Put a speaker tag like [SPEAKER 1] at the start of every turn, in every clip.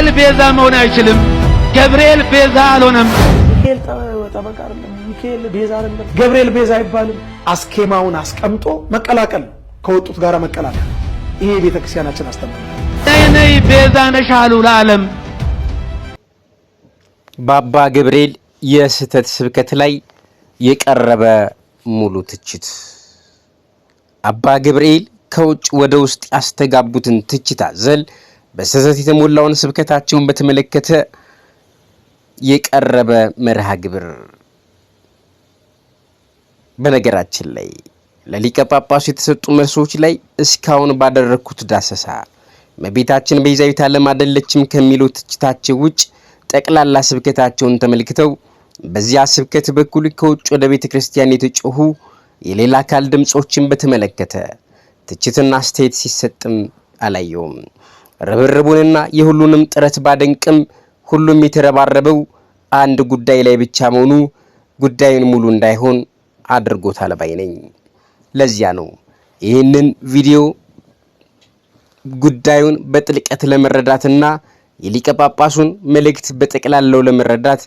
[SPEAKER 1] ሚካኤል ቤዛ መሆን አይችልም። ገብርኤል ቤዛ አልሆነም።
[SPEAKER 2] ሚካኤል ጠበቃ አይደለም። ሚካኤል ቤዛ አይደለም። ገብርኤል ቤዛ አይባልም። አስኬማውን አስቀምጦ መቀላቀል፣ ከወጡት ጋር መቀላቀል። ይሄ ቤተክርስቲያናችን አስተምሮ
[SPEAKER 1] ነይ ቤዛ ነሽ አሉ ለዓለም።
[SPEAKER 3] በአባ ገብርኤል የስህተት ስብከት ላይ የቀረበ ሙሉ ትችት። አባ ገብርኤል ከውጭ ወደ ውስጥ ያስተጋቡትን ትችት አዘል በስህተት የተሞላውን ስብከታቸውን በተመለከተ የቀረበ መርሃ ግብር። በነገራችን ላይ ለሊቀ ጳጳሱ የተሰጡ መልሶች ላይ እስካሁን ባደረኩት ዳሰሳ እመቤታችን ቤዛዊተ ዓለም አይደለችም ከሚለው ትችታቸው ውጭ ጠቅላላ ስብከታቸውን ተመልክተው በዚያ ስብከት በኩል ከውጭ ወደ ቤተ ክርስቲያን የተጮሁ የሌላ አካል ድምጾችን በተመለከተ ትችትና አስተያየት ሲሰጥም አላየውም። ርብርቡንና የሁሉንም ጥረት ባደንቅም ሁሉም የተረባረበው አንድ ጉዳይ ላይ ብቻ መሆኑ ጉዳዩን ሙሉ እንዳይሆን አድርጎታል ባይ ነኝ። ለዚያ ነው ይህንን ቪዲዮ ጉዳዩን በጥልቀት ለመረዳትና የሊቀ ጳጳሱን መልእክት በጠቅላላው ለመረዳት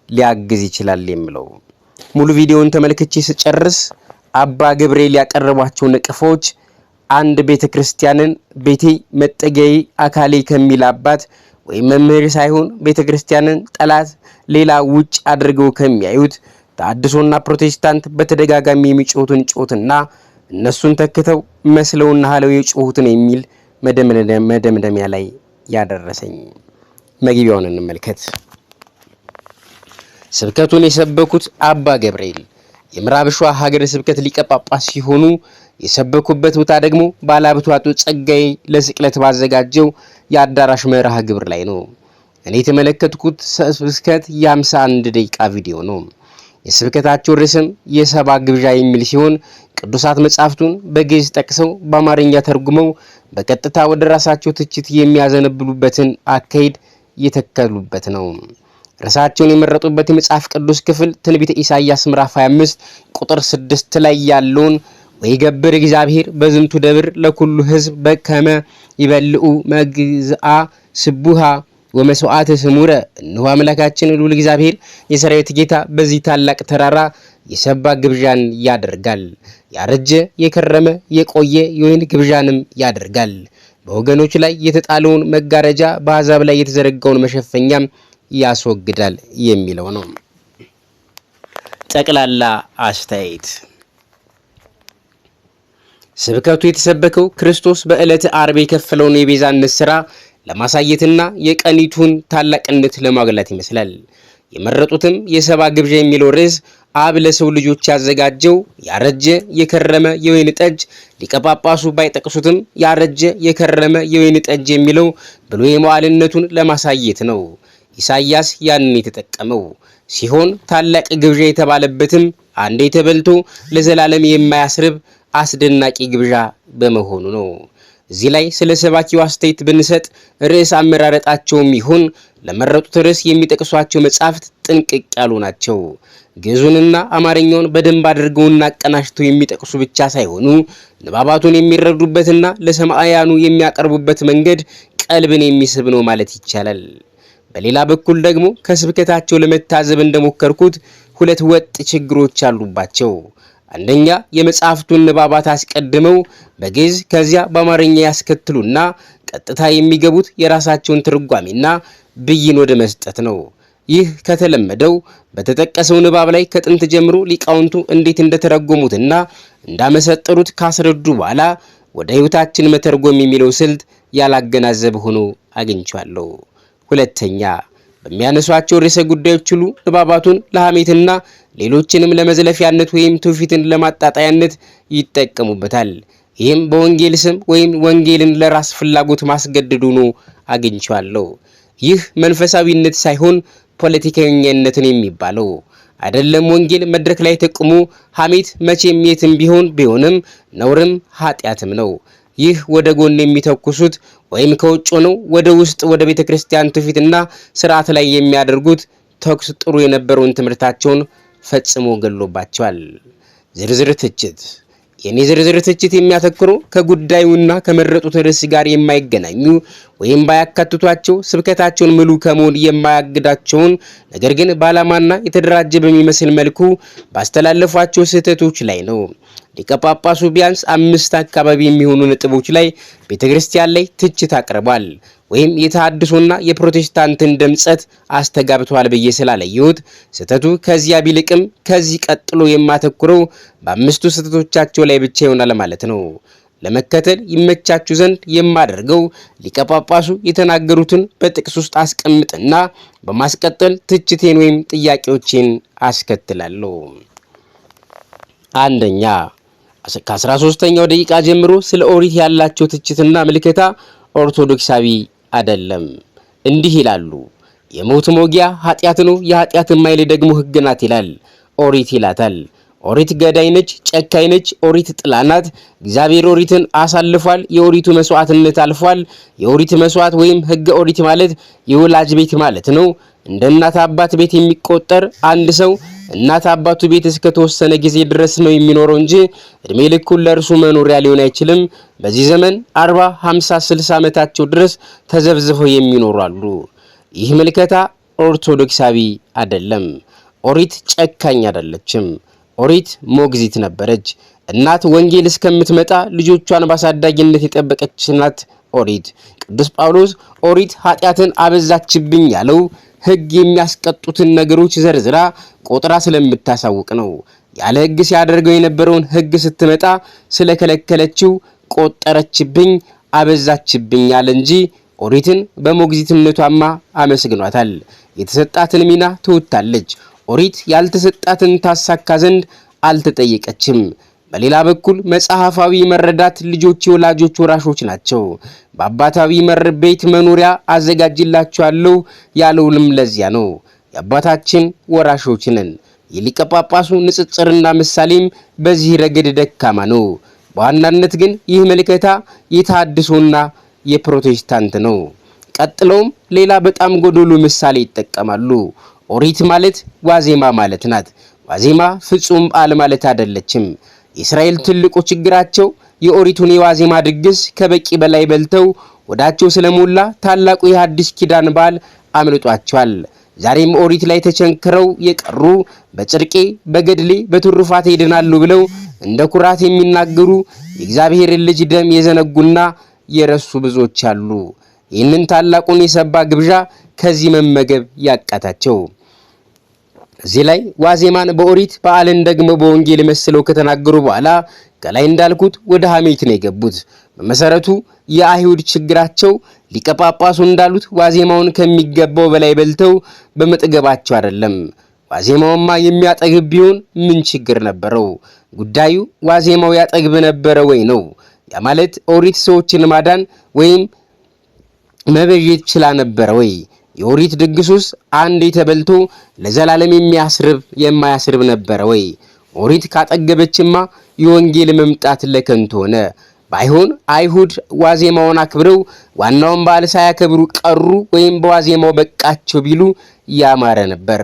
[SPEAKER 3] ሊያግዝ ይችላል የሚለው። ሙሉ ቪዲዮውን ተመልክቼ ስጨርስ አባ ገብርኤል ያቀረቧቸው ነጥቦች አንድ ቤተክርስቲያንን ቤቴ መጠገይ አካሌ ከሚል አባት ወይ መምህር ሳይሆን ቤተክርስቲያንን ጠላት ሌላ ውጭ አድርገው ከሚያዩት ተሐድሶና ፕሮቴስታንት በተደጋጋሚ የሚጮሁትን ጮትና እነሱን ተክተው መስለውና ሐለው የጮሁትን የሚል መደምደሚያ ላይ ያደረሰኝ። መግቢያውን እንመልከት። ስብከቱን የሰበኩት አባ ገብርኤል የምዕራብ ሸዋ ሀገረ ስብከት ሊቀ ጳጳስ ሲሆኑ የሰበኩበት ቦታ ደግሞ ባለሀብቱ አቶ ጸጋዬ ለስቅለት ባዘጋጀው የአዳራሽ መርሃ ግብር ላይ ነው። እኔ የተመለከትኩት ስብከት የ51 ደቂቃ ቪዲዮ ነው። የስብከታቸው ርዕስም የሰባ ግብዣ የሚል ሲሆን ቅዱሳት መጻሕፍቱን በግዕዝ ጠቅሰው በአማርኛ ተርጉመው በቀጥታ ወደ ራሳቸው ትችት የሚያዘነብሉበትን አካሄድ የተከሉበት ነው። ራሳቸውን የመረጡበት የመጽሐፍ ቅዱስ ክፍል ትንቢተ ኢሳይያስ ምዕራፍ 25 ቁጥር 6 ላይ ያለውን ወይገብር እግዚአብሔር በዝንቱ ደብር ለኩሉ ሕዝብ በከመ ይበልዑ መግዝአ ስቡሃ ወመስዋዕት ስሙረ። እነሆ አምላካችን ልዑል እግዚአብሔር የሰራዊት ጌታ በዚህ ታላቅ ተራራ የሰባ ግብዣን ያደርጋል። ያረጀ የከረመ የቆየ የወይን ግብዣንም ያደርጋል። በወገኖች ላይ የተጣለውን መጋረጃ በአሕዛብ ላይ የተዘረጋውን መሸፈኛም ያስወግዳል የሚለው ነው። ጠቅላላ አስተያየት። ስብከቱ የተሰበከው ክርስቶስ በዕለተ ዓርብ የከፈለውን የቤዛነት ሥራ ለማሳየትና የቀኒቱን ታላቅነት ለማግላት ይመስላል። የመረጡትም የሰባ ግብዣ የሚለው ርዕስ አብ ለሰው ልጆች ያዘጋጀው ያረጀ የከረመ የወይን ጠጅ ሊቀ ጳጳሱ ባይጠቅሱትም ያረጀ የከረመ የወይን ጠጅ የሚለው ብሉይ መዋዕልነቱን ለማሳየት ነው። ኢሳይያስ ያንን የተጠቀመው ሲሆን ታላቅ ግብዣ የተባለበትም አንዴ ተበልቶ ለዘላለም የማያስርብ አስደናቂ ግብዣ በመሆኑ ነው። እዚህ ላይ ስለ ሰባኪው አስተያየት ብንሰጥ ርዕስ አመራረጣቸውም ይሁን ለመረጡት ርዕስ የሚጠቅሷቸው መጻሕፍት ጥንቅቅ ያሉ ናቸው። ግዕዙንና አማርኛውን በደንብ አድርገውና አቀናጅተው የሚጠቅሱ ብቻ ሳይሆኑ ንባባቱን የሚረዱበትና ለሰማዕያኑ የሚያቀርቡበት መንገድ ቀልብን የሚስብ ነው ማለት ይቻላል። በሌላ በኩል ደግሞ ከስብከታቸው ለመታዘብ እንደሞከርኩት ሁለት ወጥ ችግሮች አሉባቸው። አንደኛ የመጽሐፍቱን ንባባት አስቀድመው በግዕዝ ከዚያ በአማርኛ ያስከትሉና ቀጥታ የሚገቡት የራሳቸውን ትርጓሜና ብይን ወደ መስጠት ነው። ይህ ከተለመደው በተጠቀሰው ንባብ ላይ ከጥንት ጀምሮ ሊቃውንቱ እንዴት እንደተረጎሙትና እንዳመሰጠሩት ካስረዱ በኋላ ወደ ሕይወታችን መተርጎም የሚለው ስልት ያላገናዘበ ሆኖ አግኝቻለሁ። ሁለተኛ በሚያነሷቸው ርዕሰ ጉዳዮች ሁሉ ንባባቱን ለሐሜትና ሌሎችንም ለመዝለፊያነት ወይም ትውፊትን ለማጣጣያነት ይጠቀሙበታል። ይህም በወንጌል ስም ወይም ወንጌልን ለራስ ፍላጎት ማስገደዱ ነው አግኝቻለሁ። ይህ መንፈሳዊነት ሳይሆን ፖለቲከኛነትን የሚባለው አይደለም። ወንጌል መድረክ ላይ ተቆሞ ሐሜት መቼም የትም ቢሆንም ነውርም ኃጢአትም ነው። ይህ ወደ ጎን የሚተኩሱት ወይም ከውጭ ነው ወደ ውስጥ ወደ ቤተክርስቲያን ትውፊትና ስርዓት ላይ የሚያደርጉት ተኩስ ጥሩ የነበረውን ትምህርታቸውን ፈጽሞ ገሎባቸዋል። ዝርዝር ትችት የኔ ዝርዝር ትችት የሚያተኩረው ከጉዳዩና ከመረጡት ርዕስ ጋር የማይገናኙ ወይም ባያካትቷቸው ስብከታቸውን ሙሉ ከመሆን የማያግዳቸውን ነገር ግን ባላማና የተደራጀ በሚመስል መልኩ ባስተላለፏቸው ስህተቶች ላይ ነው። ሊቀ ጳጳሱ ቢያንስ 5 አካባቢ የሚሆኑ ነጥቦች ላይ ቤተክርስቲያን ላይ ትችት አቅርቧል ወይም የተሐድሶና የፕሮቴስታንትን ድምጸት አስተጋብቷል ብዬ ስላለየሁት ስህተቱ ከዚያ ቢልቅም ከዚህ ቀጥሎ የማተኩረው በአምስቱ ስህተቶቻቸው ላይ ብቻ ይሆናል ማለት ነው። ለመከተል ይመቻችሁ ዘንድ የማደርገው ሊቀ ጳጳሱ የተናገሩትን በጥቅስ ውስጥ አስቀምጥና በማስቀጠል ትችቴን ወይም ጥያቄዎችን አስከትላለሁ። አንደኛ፣ ከ13ኛው ደቂቃ ጀምሮ ስለ ኦሪት ያላቸው ትችትና ምልከታ ኦርቶዶክሳዊ አይደለም። እንዲህ ይላሉ። የሞት ሞጊያ ኃጢአት ነው፣ የኃጢአት ማይል ደግሞ ሕግ ናት ይላል። ኦሪት ይላታል። ኦሪት ገዳይ ነች፣ ጨካኝ ነች። ኦሪት ጥላ ናት። እግዚአብሔር ኦሪትን አሳልፏል። የኦሪቱ መስዋዕትነት አልፏል። የኦሪት መስዋዕት ወይም ሕገ ኦሪት ማለት የወላጅ ቤት ማለት ነው። እንደ እናት አባት ቤት የሚቆጠር አንድ ሰው እናት አባቱ ቤት እስከ ተወሰነ ጊዜ ድረስ ነው የሚኖረው እንጂ እድሜ ልኩን ለእርሱ መኖሪያ ሊሆን አይችልም። በዚህ ዘመን 40፣ 50፣ 60 ዓመታቸው ድረስ ተዘብዝፈው የሚኖሩ አሉ። ይህ ምልከታ ኦርቶዶክሳዊ አይደለም። ኦሪት ጨካኝ አይደለችም። ኦሪት ሞግዚት ነበረች። እናት ወንጌል እስከምትመጣ ልጆቿን ባሳዳጊነት የጠበቀች ናት ኦሪት። ቅዱስ ጳውሎስ ኦሪት ኃጢአትን አበዛችብኝ ያለው ሕግ የሚያስቀጡትን ነገሮች ዘርዝራ ቆጥራ ስለምታሳውቅ ነው። ያለ ሕግ ሲያደርገው የነበረውን ሕግ ስትመጣ ስለከለከለችው ቆጠረችብኝ፣ አበዛችብኝ ያለ እንጂ ኦሪትን በሞግዚትነቷማ አመስግኗታል። የተሰጣትን ሚና ትወጣለች። ኦሪት ያልተሰጣትን ታሳካ ዘንድ አልተጠየቀችም። በሌላ በኩል መጽሐፋዊ መረዳት ልጆች የወላጆች ወራሾች ናቸው። በአባታዊ ቤት መኖሪያ አዘጋጅላችኋለሁ ያለውንም ለዚያ ነው። የአባታችን ወራሾች ነን። የሊቀ ጳጳሱ ንጽጽርና ምሳሌም በዚህ ረገድ ደካማ ነው። በዋናነት ግን ይህ ምልከታ የተሐድሶና የፕሮቴስታንት ነው። ቀጥለውም ሌላ በጣም ጎዶሎ ምሳሌ ይጠቀማሉ። ኦሪት ማለት ዋዜማ ማለት ናት። ዋዜማ ፍጹም በዓል ማለት አይደለችም። የእስራኤል ትልቁ ችግራቸው የኦሪቱን የዋዜማ ድግስ ከበቂ በላይ በልተው ወዳቸው ስለሞላ ታላቁ የሐዲስ ኪዳን በዓል አምልጧቸዋል። ዛሬም ኦሪት ላይ ተቸንክረው የቀሩ በጽድቄ በገድሌ በትሩፋቴ ይድናሉ ብለው እንደ ኩራት የሚናገሩ የእግዚአብሔርን ልጅ ደም የዘነጉና የረሱ ብዙዎች አሉ። ይህንን ታላቁን የሰባ ግብዣ ከዚህ መመገብ ያቃታቸው። እዚህ ላይ ዋዜማን በኦሪት በዓልን ደግሞ በወንጌል መስለው ከተናገሩ በኋላ ከላይ እንዳልኩት ወደ ሐሜት ነው የገቡት። በመሰረቱ የአይሁድ ችግራቸው ሊቀ ጳጳሱ እንዳሉት ዋዜማውን ከሚገባው በላይ በልተው በመጠገባቸው አይደለም። ዋዜማውማ የሚያጠግብ ቢሆን ምን ችግር ነበረው? ጉዳዩ ዋዜማው ያጠግብ ነበረ ወይ ነው። ያ ማለት ኦሪት ሰዎችን ማዳን ወይም መበየት ችላ ነበረ ወይ? የኦሪት ድግሱስ አንዴ ተበልቶ ለዘላለም የማያስርብ ነበረ ወይ? ኦሪት ካጠገበችማ የወንጌል መምጣት ለከንቱ ሆነ። ባይሆን አይሁድ ዋዜማውን አክብረው ዋናውን በዓል ሳያከብሩ ቀሩ ወይም በዋዜማው በቃቸው ቢሉ ያማረ ነበር።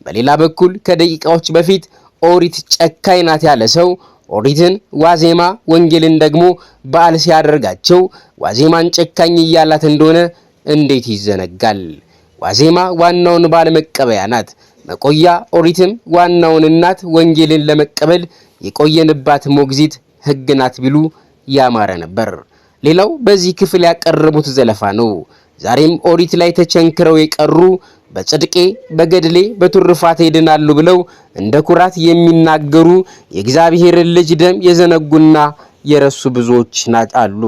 [SPEAKER 3] በሌላ በኩል ከደቂቃዎች በፊት ኦሪት ጨካኝ ናት ያለ ሰው ኦሪትን ዋዜማ ወንጌልን ደግሞ በዓል ሲያደርጋቸው ዋዜማን ጨካኝ እያላት እንደሆነ እንዴት ይዘነጋል? ዋዜማ ዋናውን በዓል መቀበያ ናት። መቆያ ኦሪትም ዋናውን እናት ወንጌልን ለመቀበል የቆየንባት ሞግዚት ሕግ ናት ቢሉ ያማረ ነበር። ሌላው በዚህ ክፍል ያቀረቡት ዘለፋ ነው። ዛሬም ኦሪት ላይ ተቸንክረው የቀሩ በጽድቄ በገድሌ በትሩፋቴ ይድናሉ ብለው እንደ ኩራት የሚናገሩ የእግዚአብሔርን ልጅ ደም የዘነጉና የረሱ ብዙዎች አሉ።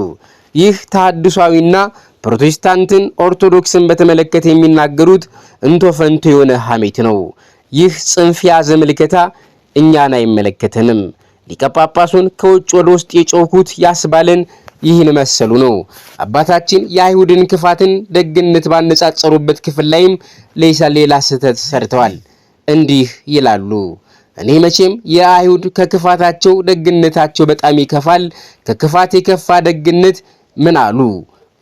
[SPEAKER 3] ይህ ተሐድሷዊና ፕሮቴስታንትን ኦርቶዶክስን በተመለከተ የሚናገሩት እንቶ ፈንቶ የሆነ ሐሜት ነው። ይህ ጽንፍ ያዘ ምልከታ እኛን አይመለከተንም። ሊቀ ጳጳሱን ከውጭ ወደ ውስጥ የጮኩት ያስባለን ይህን መሰሉ ነው። አባታችን የአይሁድን ክፋትን ደግነት ባነጻጸሩበት ክፍል ላይም ሌላ ስህተት ሰርተዋል። እንዲህ ይላሉ። እኔ መቼም የአይሁድ ከክፋታቸው ደግነታቸው በጣም ይከፋል። ከክፋት የከፋ ደግነት ምን አሉ?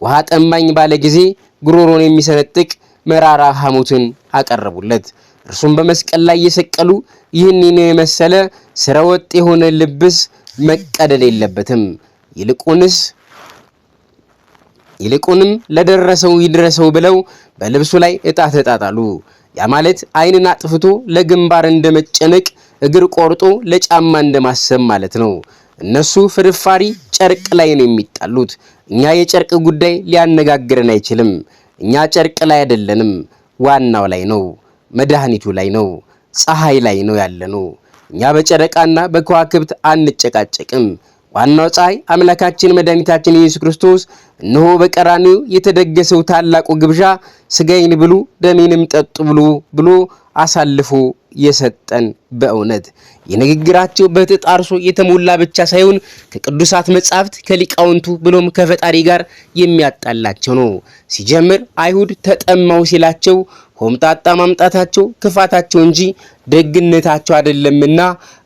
[SPEAKER 3] ውሃ ጠማኝ ባለ ጊዜ ጉሮሮን የሚሰነጥቅ መራራ ሐሞትን አቀረቡለት። እርሱም በመስቀል ላይ የሰቀሉ ይህንን የመሰለ ስረ ወጥ የሆነ ልብስ መቀደድ የለበትም። ይልቁንም ለደረሰው ይድረሰው ብለው በልብሱ ላይ ዕጣ ተጣጣሉ። ያ ማለት ዓይንን አጥፍቶ ለግንባር እንደመጨነቅ፣ እግር ቆርጦ ለጫማ እንደማሰብ ማለት ነው። እነሱ ፍርፋሪ ጨርቅ ላይ ነው የሚጣሉት። እኛ የጨርቅ ጉዳይ ሊያነጋግረን አይችልም። እኛ ጨርቅ ላይ አይደለንም፣ ዋናው ላይ ነው፣ መድኃኒቱ ላይ ነው፣ ፀሐይ ላይ ነው ያለነው። እኛ በጨረቃና በከዋክብት አንጨቃጨቅም። ዋናው ፀሐይ አምላካችን መድኃኒታችን ኢየሱስ ክርስቶስ እነሆ በቀራንዮ የተደገሰው ታላቁ ግብዣ ስጋዬን ብሉ ደሜንም ጠጡ ብሎ አሳልፎ የሰጠን በእውነት የንግግራቸው በተጣርሶ የተሞላ ብቻ ሳይሆን ከቅዱሳት መጻሕፍት ከሊቃውንቱ ብሎም ከፈጣሪ ጋር የሚያጣላቸው ነው። ሲጀምር አይሁድ ተጠማው ሲላቸው ሆምጣጣ ማምጣታቸው ክፋታቸው እንጂ ደግነታቸው አይደለምና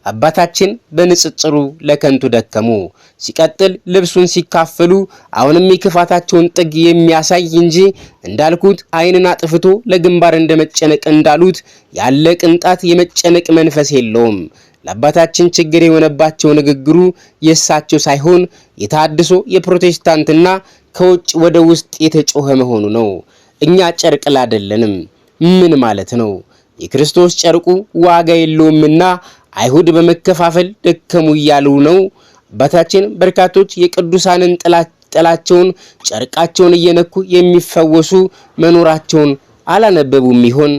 [SPEAKER 3] አባታችን በንጽጽሩ ለከንቱ ደከሙ። ሲቀጥል ልብሱን ሲካፈሉ አሁንም የክፋታቸውን ጥግ የሚያሳይ እንጂ እንዳልኩት ዓይንን አጥፍቶ ለግንባር እንደመጨነቅ እንዳሉት ያለ ቅንጣት የመጨነቅ መንፈስ የለውም። ለአባታችን ችግር የሆነባቸው ንግግሩ የእሳቸው ሳይሆን የታድሶ የፕሮቴስታንትና ከውጭ ወደ ውስጥ የተጮኸ መሆኑ ነው። እኛ ጨርቅ ላይ አይደለንም። ምን ማለት ነው? የክርስቶስ ጨርቁ ዋጋ የለውምና አይሁድ በመከፋፈል ደከሙ እያሉ ነው። አባታችን በርካቶች የቅዱሳንን ጥላቸውን ጨርቃቸውን እየነኩ የሚፈወሱ መኖራቸውን አላነበቡም ይሆን?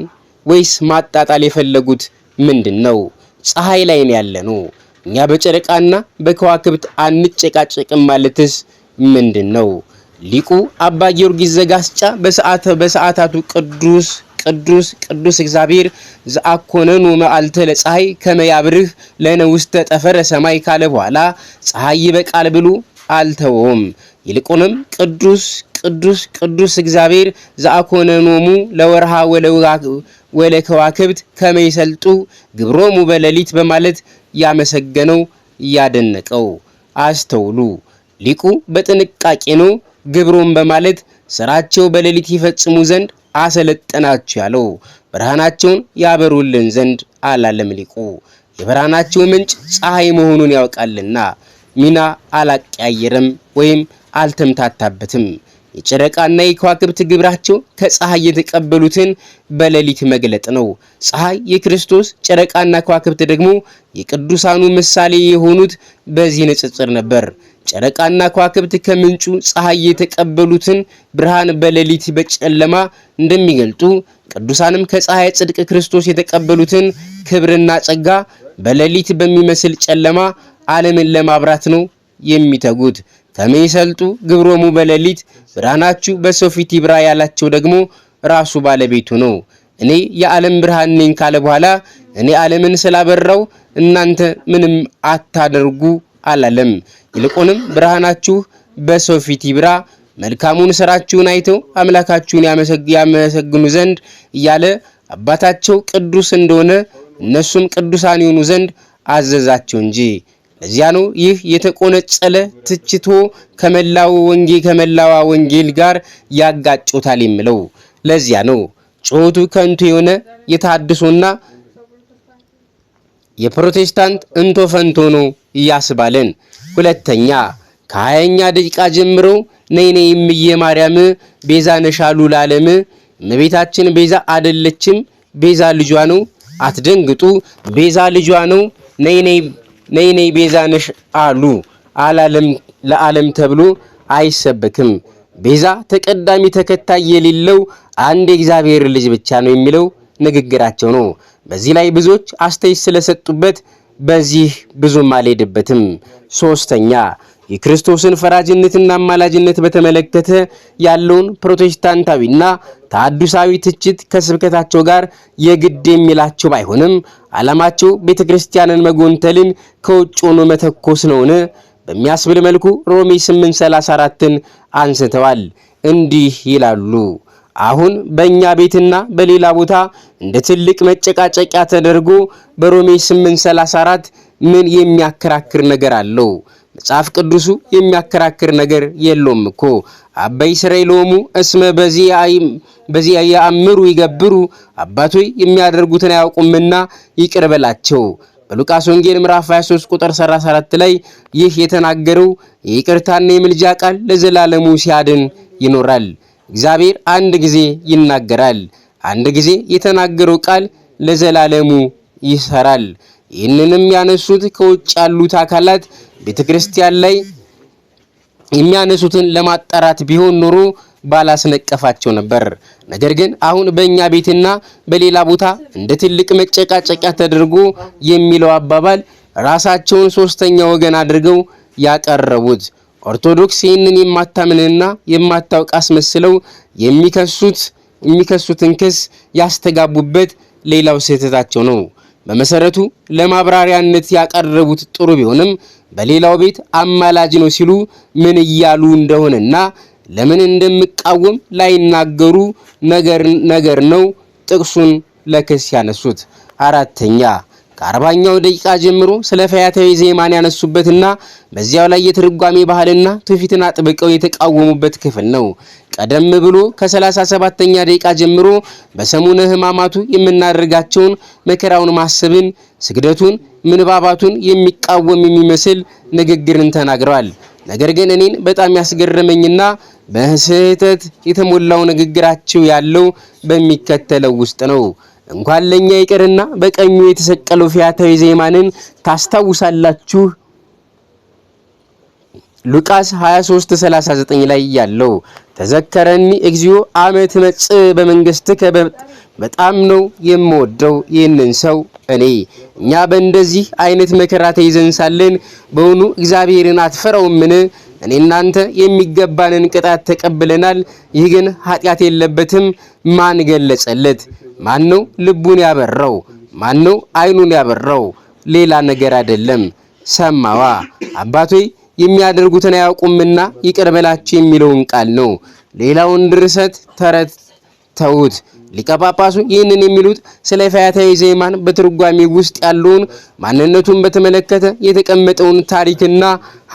[SPEAKER 3] ወይስ ማጣጣል የፈለጉት ምንድነው? ፀሐይ ላይ ነው ያለነው። እኛ በጨረቃና በከዋክብት አንጨቃጨቅም ማለትስ ምንድነው? ሊቁ አባ ጊዮርጊስ ዘጋስጫ በሰዓታቱ ቅዱስ እግዚአብሔር ዘአኮነኑ መዓልተ ለፀሐይ ከመያብርህ ለነ ውስተ ጠፈረ ሰማይ ካለ በኋላ ፀሐይ ይበቃል ብሎ አልተወም። ይልቁንም ቅዱስ እግዚአብሔር ዘአኮነኖሙ ለወርሃ ወለከዋክብት ከመይሰልጡ ግብሮሙ በሌሊት በማለት ያመሰገነው ያደነቀው። አስተውሉ። ሊቁ በጥንቃቄ ነው ግብሮም በማለት ስራቸው በሌሊት ይፈጽሙ ዘንድ አሰለጠናቸው ያለው። ብርሃናቸውን ያበሩልን ዘንድ አላለም ሊቁ። የብርሃናቸው ምንጭ ፀሐይ መሆኑን ያውቃልና ሚና አላቀያየረም ወይም አልተምታታበትም። የጨረቃና የከዋክብት ግብራቸው ከፀሐይ የተቀበሉትን በሌሊት መግለጥ ነው። ፀሐይ የክርስቶስ፣ ጨረቃና ከዋክብት ደግሞ የቅዱሳኑ ምሳሌ የሆኑት በዚህ ንጽጽር ነበር። ጨረቃና ከዋክብት ከምንጩ ፀሐይ የተቀበሉትን ብርሃን በሌሊት በጨለማ እንደሚገልጡ፣ ቅዱሳንም ከፀሐይ ጽድቅ ክርስቶስ የተቀበሉትን ክብርና ጸጋ በሌሊት በሚመስል ጨለማ ዓለምን ለማብራት ነው የሚተጉት። ከመይሰልጡ ግብሮሙ በሌሊት ብርሃናችሁ በሰው ፊት ይብራ ያላቸው ደግሞ ራሱ ባለቤቱ ነው። እኔ የዓለም ብርሃን ነኝ ካለ በኋላ እኔ ዓለምን ስላበራው እናንተ ምንም አታደርጉ አላለም። ይልቁንም ብርሃናችሁ በሰው ፊት ይብራ መልካሙን ስራችሁን አይተው አምላካችሁን ያመሰግኑ ዘንድ እያለ አባታቸው ቅዱስ እንደሆነ እነሱም ቅዱሳን ይሆኑ ዘንድ አዘዛቸው እንጂ። ለዚያ ነው ይህ የተቆነጸለ ትችቶ ከመላዋ ወንጌል ጋር ያጋጩታል የሚለው። ለዚያ ነው ጩኸቱ ከንቱ የሆነ የታድሶና የፕሮቴስታንት እንቶ ፈንቶ ነው እያስባለን። ሁለተኛ ከ20ኛ ደቂቃ ጀምሮ ነይ እምዬ ማርያም ቤዛ ነሻሉ ለዓለም። እመቤታችን ቤዛ አይደለችም፣ ቤዛ ልጇ ነው። አትደንግጡ፣ ቤዛ ልጇ ነው። ነይ ቤዛ ነሽ አሉ አላለም። ለዓለም ተብሎ አይሰበክም። ቤዛ ተቀዳሚ ተከታይ የሌለው አንድ የእግዚአብሔር ልጅ ብቻ ነው የሚለው ንግግራቸው ነው። በዚህ ላይ ብዙዎች አስተያየት ስለሰጡበት በዚህ ብዙም አልሄድበትም። ሶስተኛ የክርስቶስን ፈራጅነትና አማላጅነት በተመለከተ ያለውን ፕሮቴስታንታዊና ተሐድሳዊ ትችት ከስብከታቸው ጋር የግድ የሚላቸው ባይሆንም ዓላማቸው ቤተክርስቲያንን መጎንተልን ከውጭ ሆኖ መተኮስ ነውን በሚያስብል መልኩ ሮሜ 8:34ን አንስተዋል። እንዲህ ይላሉ። አሁን በእኛ ቤትና በሌላ ቦታ እንደ ትልቅ መጨቃጨቂያ ተደርጎ በሮሜ 8:34 ምን የሚያከራክር ነገር አለው? መጽሐፍ ቅዱሱ የሚያከራክር ነገር የለውም እኮ። አበይ እስራኤሎሙ እስመ በዚህ ያአምሩ ይገብሩ፣ አባቶይ የሚያደርጉትን አያውቁምና ይቅር በላቸው። በሉቃስ ወንጌል ምዕራፍ 23 ቁጥር 34 ላይ ይህ የተናገረው የይቅርታና የምልጃ ቃል ለዘላለሙ ሲያድን ይኖራል። እግዚአብሔር አንድ ጊዜ ይናገራል። አንድ ጊዜ የተናገረው ቃል ለዘላለሙ ይሰራል። ይህንንም ያነሱት ከውጭ ያሉት አካላት ቤተክርስቲያን ላይ የሚያነሱትን ለማጣራት ቢሆን ኖሮ ባላስነቀፋቸው ነበር። ነገር ግን አሁን በእኛ ቤትና በሌላ ቦታ እንደ ትልቅ መጨቃጨቂያ ተደርጎ የሚለው አባባል ራሳቸውን ሶስተኛ ወገን አድርገው ያቀረቡት ኦርቶዶክስ ይህንን የማታምንና የማታውቅ አስመስለው የሚከሱትን ክስ ያስተጋቡበት ሌላው ስህተታቸው ነው። በመሰረቱ ለማብራሪያነት ያቀረቡት ጥሩ ቢሆንም በሌላው ቤት አማላጅ ነው ሲሉ ምን እያሉ እንደሆነና ለምን እንደምቃወም ላይናገሩ ነገር ነው ጥቅሱን ለክስ ያነሱት። አራተኛ ከ40ኛው ደቂቃ ጀምሮ ስለ ፈያታዊ ዜማን ያነሱበትና በዚያው ላይ የትርጓሜ ባህልና ትውፊትን አጥብቀው የተቃወሙበት ክፍል ነው። ቀደም ብሎ ከ37ኛ ደቂቃ ጀምሮ በሰሙነ ሕማማቱ የምናደርጋቸውን መከራውን ማሰብን፣ ስግደቱን፣ ምንባባቱን የሚቃወም የሚመስል ንግግርን ተናግረዋል። ነገር ግን እኔን በጣም ያስገረመኝና በስህተት የተሞላው ንግግራቸው ያለው በሚከተለው ውስጥ ነው። እንኳን ለኛ ይቅርና በቀኙ የተሰቀለው ፈያታዊ ዜማንን ታስታውሳላችሁ። ሉቃስ 23:39 ላይ ያለው ተዘከረኒ እግዚኦ አመት መጽ በመንግስትከ በጣም ነው የምወደው ይህንን ሰው እኔ። እኛ በእንደዚህ አይነት መከራ ተይዘን ሳለን በእውኑ እግዚአብሔርን አትፈራውምን? እኔ እናንተ የሚገባንን ቅጣት ተቀብለናል። ይህ ግን ኃጢአት የለበትም። ማን ገለጸለት? ማን ነው ልቡን ያበራው? ማን ነው አይኑን ያበራው? ሌላ ነገር አይደለም። ሰማዋ አባቶይ የሚያደርጉትን አያውቁምና ይቅር በላቸው የሚለውን ቃል ነው። ሌላውን ድርሰት ተረት ተውት። ሊቀ ጳጳሱ ይህንን የሚሉት ስለ ፈያታዊ ዜማን በትርጓሜ ውስጥ ያለውን ማንነቱን በተመለከተ የተቀመጠውን ታሪክና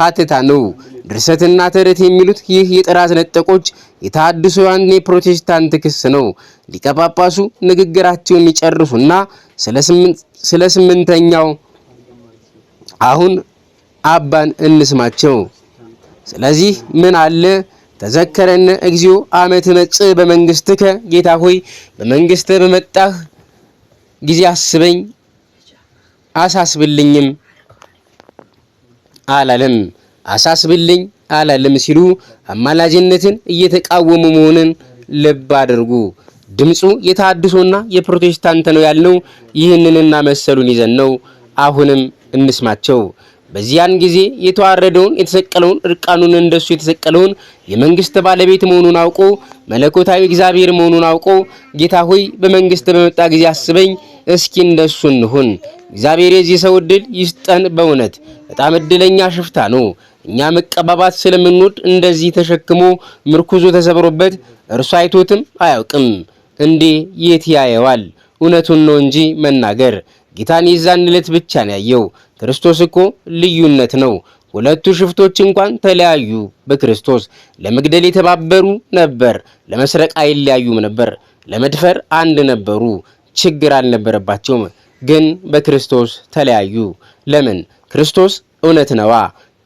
[SPEAKER 3] ሀተታ ነው። ድርሰትና ተረት የሚሉት ይህ የጥራዝ ነጠቆች የተሐድሶያን የፕሮቴስታንት ክስ ነው። ሊቀ ጳጳሱ ንግግራቸውን ይጨርሱና ስለ ስምንተኛው አሁን አባን እንስማቸው። ስለዚህ ምን አለ? ተዘከረነ እግዚኦ አመት መጽእ በመንግስትከ፣ ጌታ ሆይ በመንግስት በመጣህ ጊዜ አስበኝ አሳስብልኝም አላለም። አሳስብልኝ አላለም ሲሉ አማላጅነትን እየተቃወሙ መሆኑን ልብ አድርጉ። ድምፁ የተሐድሶና የፕሮቴስታንት ነው ያልነው ይህንንና መሰሉን ይዘን ነው። አሁንም እንስማቸው። በዚያን ጊዜ የተዋረደውን የተሰቀለውን እርቃኑን እንደሱ የተሰቀለውን የመንግስት ባለቤት መሆኑን አውቆ መለኮታዊ እግዚአብሔር መሆኑን አውቆ ጌታ ሆይ በመንግስት በመጣ ጊዜ አስበኝ፣ እስኪ እንደሱ እንሁን። እግዚአብሔር የዚህ ሰው እድል ይስጠን። በእውነት በጣም እድለኛ ሽፍታ ነው። እኛ መቀባባት ስለምንወድ እንደዚህ ተሸክሞ ምርኩዞ ተሰብሮበት እርሱ አይቶትም አያውቅም። እንዴ የት ያየዋል? እውነቱን ነው እንጂ መናገር። ጌታን የዛን ዕለት ብቻ ነው ያየው። ክርስቶስ እኮ ልዩነት ነው። ሁለቱ ሽፍቶች እንኳን ተለያዩ በክርስቶስ። ለመግደል የተባበሩ ነበር፣ ለመስረቅ አይለያዩም ነበር። ለመድፈር አንድ ነበሩ፣ ችግር አልነበረባቸውም። ግን በክርስቶስ ተለያዩ። ለምን? ክርስቶስ እውነት ነዋ።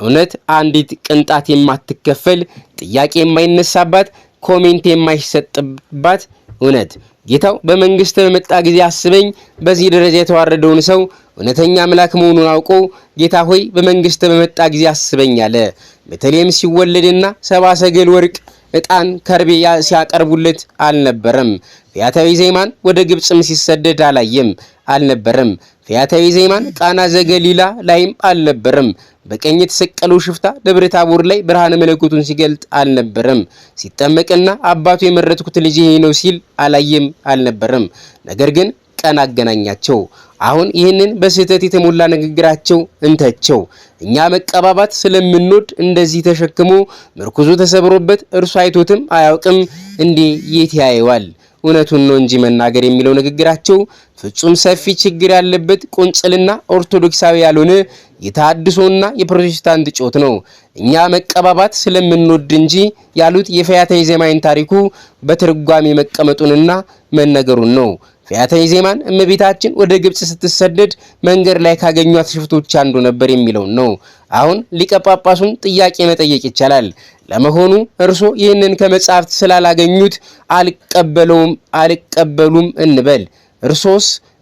[SPEAKER 3] እውነት አንዲት ቅንጣት የማትከፈል ጥያቄ የማይነሳባት ኮሜንት የማይሰጥባት እውነት። ጌታው በመንግስት በመጣ ጊዜ አስበኝ በዚህ ደረጃ የተዋረደውን ሰው እውነተኛ አምላክ መሆኑን አውቆ ጌታ ሆይ በመንግስት በመጣ ጊዜ አስበኝ አለ። በተለይም ሲወለድና ሰብአ ሰገል ወርቅ፣ ዕጣን፣ ከርቤ ሲያቀርቡለት አልነበረም። ፈያታዊ ዜማን ወደ ግብጽም ሲሰደድ አላየም አልነበረም። ፈያታዊ ዜማን ቃና ዘገሊላ ላይም አልነበረም። በቀኝ የተሰቀለው ሽፍታ ደብረ ታቦር ላይ ብርሃነ መለኮቱን ሲገልጥ አልነበረም። ሲጠመቅና አባቱ የመረጥኩት ልጅ ይሄ ነው ሲል አላየም አልነበረም። ነገር ግን ቀን አገናኛቸው። አሁን ይህንን በስህተት የተሞላ ንግግራቸው እንተቸው። እኛ መቀባባት ስለምንወድ እንደዚህ ተሸክሞ ምርኩዙ ተሰብሮበት እርሱ አይቶትም አያውቅም። እንዴ የት ያየዋል? እውነቱን ነው እንጂ መናገር የሚለው ንግግራቸው ፍጹም ሰፊ ችግር ያለበት ቁንጽልና ኦርቶዶክሳዊ ያልሆነ የተሐድሶና የፕሮቴስታንት ጮት ነው። እኛ መቀባባት ስለምንወድ እንጂ ያሉት የፈያታዊ ዜማን ታሪኩ በትርጓሜ መቀመጡንና መነገሩን ነው። ፈያታዊ ዜማን እመቤታችን ወደ ግብጽ ስትሰደድ መንገድ ላይ ካገኟት ሽፍቶች አንዱ ነበር የሚለው ነው። አሁን ሊቀ ጳጳሱን ጥያቄ መጠየቅ ይቻላል። ለመሆኑ እርሶ ይህንን ከመጻሕፍት ስላላገኙት አልቀበሉም እንበል።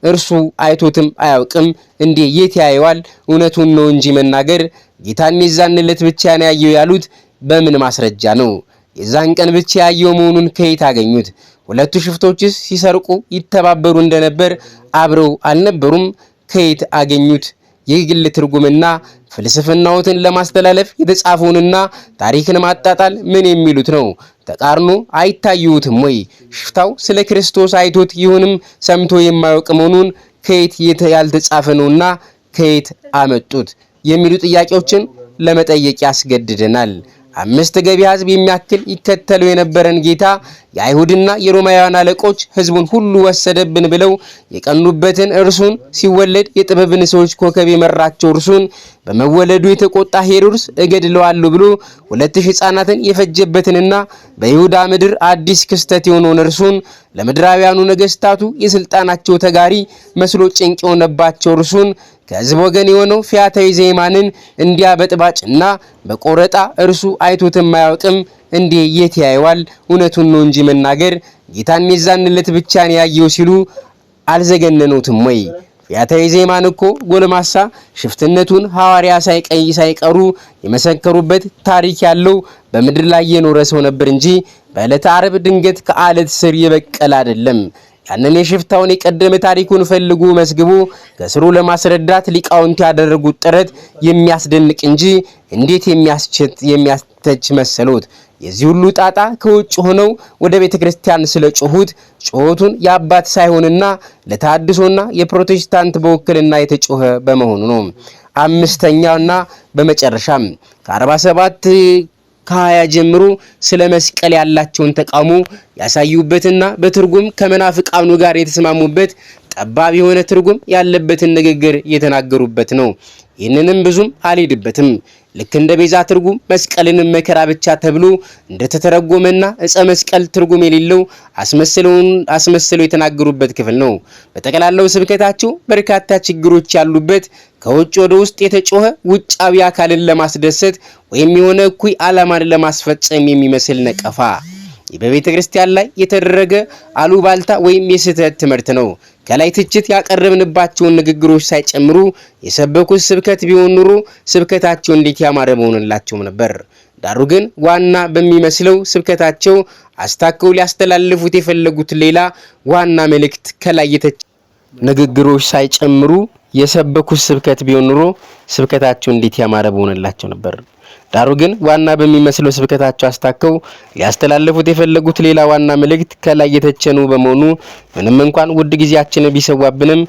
[SPEAKER 3] እርሱ አይቶትም አያውቅም እንዴ? የት ያየዋል? እውነቱን ነው እንጂ መናገር ጌታን የዛን ዕለት ብቻ ነው ያየው ያሉት በምን ማስረጃ ነው? የዛን ቀን ብቻ ያየው መሆኑን ከየት አገኙት? ሁለቱ ሽፍቶችስ ሲሰርቁ ይተባበሩ እንደነበር አብረው አልነበሩም? ከየት አገኙት? የግል ትርጉምና ፍልስፍናዎትን ለማስተላለፍ የተጻፈውንና ታሪክን ማጣጣል ምን የሚሉት ነው? ተቃርኖ አይታዩትም ወይ? ሽፍታው ስለ ክርስቶስ አይቶት ይሁንም ሰምቶ የማያውቅ መሆኑን ከየት ያልተጻፈ ነውና ከየት አመጡት የሚሉ ጥያቄዎችን ለመጠየቅ ያስገድደናል። 5 ገበያ ሕዝብ የሚያክል ይከተለው የነበረን ጌታ የአይሁድና የሮማውያን አለቆች ሕዝቡን ሁሉ ወሰደብን ብለው የቀኑበትን እርሱን ሲወለድ የጥበብን ሰዎች ኮከብ የመራቸው እርሱን በመወለዱ የተቆጣ ሄሮድስ እገድለዋለሁ ብሎ 2000 ሕፃናትን የፈጀበትንና በይሁዳ ምድር አዲስ ክስተት የሆነውን እርሱን ለምድራውያኑ ነገስታቱ የስልጣናቸው ተጋሪ መስሎ ጭንቅ የሆነባቸው እርሱን ከሕዝብ ወገን የሆነው ፈያታዊ ዜማንን እንዲያ በጥባጭና በቆረጣ እርሱ አይቶትም አያውቅም እንዴ? የት ያየዋል? እውነቱን ነው እንጂ መናገር ጌታን የዛን ዕለት ብቻ ነው ያየው ሲሉ አልዘገነኑትም ወይ? ፈያታዊ ዜማን እኮ ጎልማሳ ሽፍትነቱን ሐዋርያ ሳይቀሩ የመሰከሩበት ታሪክ ያለው በምድር ላይ የኖረ ሰው ነበር እንጂ በዕለተ ዓርብ ድንገት ከአለት ስር የበቀለ አይደለም። ያንን የሽፍታውን የቀደመ ታሪኩን ፈልጉ መስግቡ ከስሩ ለማስረዳት ሊቃውንት ያደረጉት ጥረት የሚያስደንቅ እንጂ እንዴት የሚያስተች መሰሎት? የዚህ ሁሉ ጣጣ ከውጭ ሆነው ወደ ቤተክርስቲያን ስለጮሁት ጮሁቱን የአባት ሳይሆንና ለታድሶና የፕሮቴስታንት በወክልና የተጮኸ በመሆኑ ነው። አምስተኛውና በመጨረሻም ከ47 ከ20 ጀምሮ ስለ መስቀል ያላቸውን ተቃውሞ ያሳዩበትና በትርጉም ከመናፍቃኑ ጋር የተስማሙበት ጠባብ የሆነ ትርጉም ያለበትን ንግግር የተናገሩበት ነው። ይህንንም ብዙም አልሄድበትም። ልክ እንደ ቤዛ ትርጉም መስቀልን መከራ ብቻ ተብሎ እንደተተረጎመና ዕፀ መስቀል ትርጉም የሌለው አስመስለው የተናገሩበት ክፍል ነው። በጠቅላላው ስብከታቸው በርካታ ችግሮች ያሉበት ከውጭ ወደ ውስጥ የተጮኸ ውጫዊ አካልን ለማስደሰት ወይም የሆነ እኩይ ዓላማን ለማስፈጸም የሚመስል ነቀፋ በቤተ ክርስቲያን ላይ የተደረገ አሉባልታ ወይም የስህተት ትምህርት ነው። ከላይ ትችት ያቀረብንባቸውን ንግግሮች ሳይጨምሩ የሰበኩት ስብከት ቢሆን ኑሮ ስብከታቸው እንዴት ያማረ መሆንላቸው ነበር። ዳሩ ግን ዋና በሚመስለው ስብከታቸው አስታከው ሊያስተላልፉት የፈለጉት ሌላ ዋና መልእክት ከላይ ንግግሮች ሳይጨምሩ የሰበኩት ስብከት ቢሆን ኑሮ ስብከታቸው እንዴት ያማረ በሆነላቸው ነበር። ዳሩ ግን ዋና በሚመስለው ስብከታቸው አስታከው ሊያስተላልፉት የፈለጉት ሌላ ዋና መልእክት ከላይ የተቸኑ በመሆኑ ምንም እንኳን ውድ ጊዜያችንን ቢሰዋብንም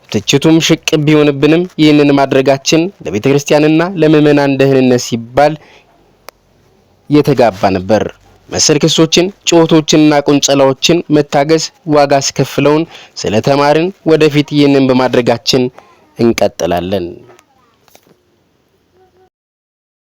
[SPEAKER 3] ትችቱም ሽቅብ ቢሆንብንም ይህንን ማድረጋችን ለቤተ ክርስቲያንና ለምእመናን ደህንነት ሲባል የተጋባ ነበር። መሰል ክሶችን፣ ጩኸቶችንና ቁንጨላዎችን መታገስ ዋጋ አስከፍለውን ስለተማርን ወደፊት ይህንን በማድረጋችን እንቀጥላለን።